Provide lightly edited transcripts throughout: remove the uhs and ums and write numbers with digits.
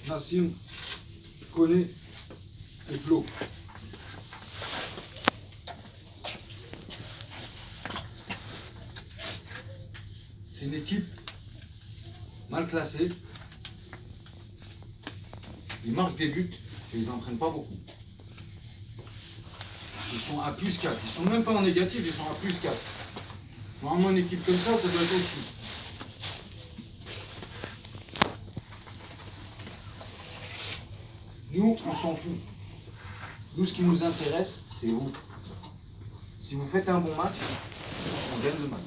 Nassim, Koné et Flo. C'est une équipe mal classée. Ils marquent des buts et ils n'en prennent pas beaucoup. Ils sont à plus 4. Ils sont même pas en négatif, ils sont à plus 4. Normalement, une équipe comme ça doit être au-dessus. Nous, on s'en fout. Nous, ce qui nous intéresse, c'est vous. Si vous faites un bon match, on gagne le match.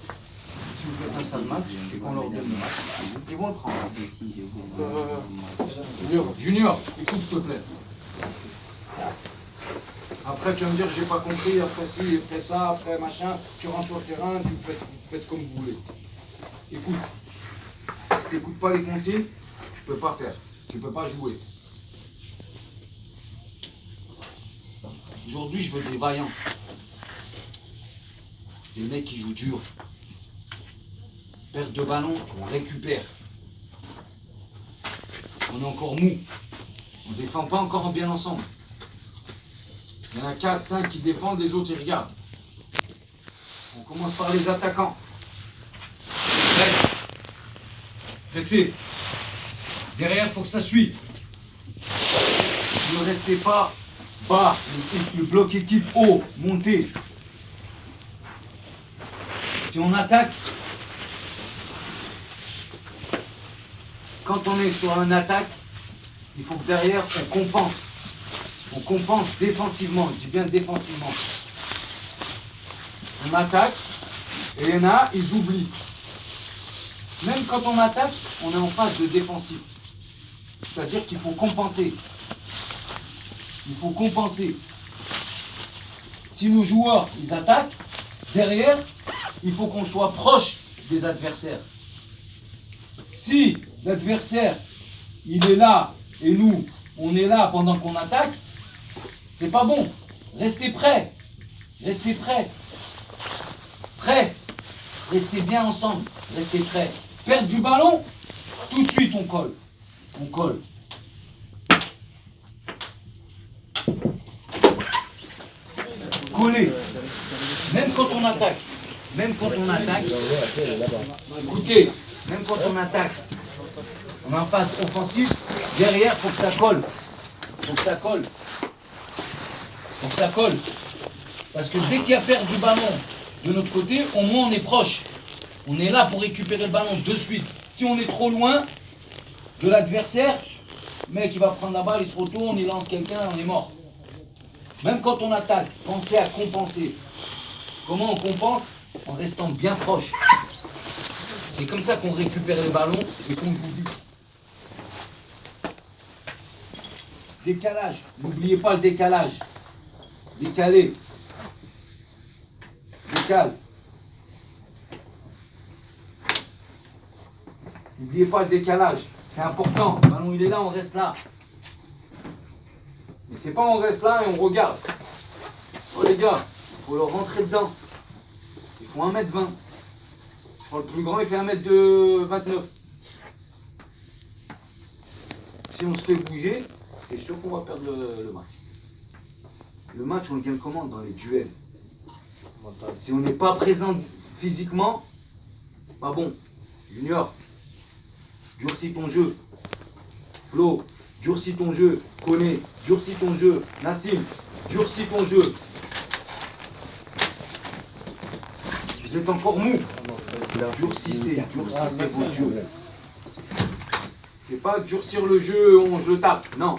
Si vous faites un sale match et qu'on leur donne le match, ils vont le prendre. Junior, écoute s'il te plaît. Après tu vas me dire j'ai pas compris, après ci, après ça, après machin, tu rentres sur le terrain, tu faites comme vous voulez. Écoute, si tu n'écoutes pas les consignes, tu peux pas faire, tu peux pas jouer. Aujourd'hui je veux des vaillants. Des mecs qui jouent dur. Perte de ballon, on récupère. On est encore mou. On ne défend pas encore bien ensemble. Il y en a 4, 5 qui défendent, les autres ils regardent. On commence par les attaquants. Reste. Pressez. Derrière, il faut que ça suive. Ne restez pas bas. Le bloc équipe haut, montez. Si on attaque, quand on est sur une attaque, il faut que derrière on compense. On compense défensivement, je dis bien défensivement. On attaque et il y en a, ils oublient. Même quand on attaque, on est en phase de défensif. C'est-à-dire qu'il faut compenser. Il faut compenser. Si nos joueurs, ils attaquent, derrière, il faut qu'on soit proche des adversaires. Si l'adversaire, il est là et nous, on est là pendant qu'on attaque, c'est pas bon. Restez prêts. Restez prêts. Prêts. Restez bien ensemble. Restez prêts. Perdre du ballon, tout de suite on colle. On colle. Coller. Même quand on attaque. Même quand on attaque. Écoutez, même quand on attaque, on est en phase offensive. Derrière, il faut que ça colle. Faut que ça colle. Faut que ça colle. Parce que dès qu'il y a perte du ballon de notre côté, au moins on est proche. On est là pour récupérer le ballon de suite. Si on est trop loin de l'adversaire, le mec il va prendre la balle, il se retourne, il lance quelqu'un, on est mort. Même quand on attaque, pensez à compenser. Comment on compense? En restant bien proche. C'est comme ça qu'on récupère les ballons et qu'on joue vite. Décalage. N'oubliez pas le décalage. Décaler. Décale. N'oubliez pas le décalage. C'est important. Le ballon il est là, on reste là. Mais c'est pas on reste là et on regarde. Oh les gars, il faut leur rentrer dedans. Il faut 1m20. Je crois que le plus grand il fait 1m29. Si on se fait bouger, c'est sûr qu'on va perdre le match. Le match, on le gagne comment? Dans les duels. Si on n'est pas présent physiquement, pas bon. Junior, durcis ton jeu. Flo, durcis ton jeu. Koné, durcis ton jeu. Nassim, durcis ton jeu. Vous êtes encore mou. Durcissez votre jeu. C'est pas durcir le jeu, je le tape. Non.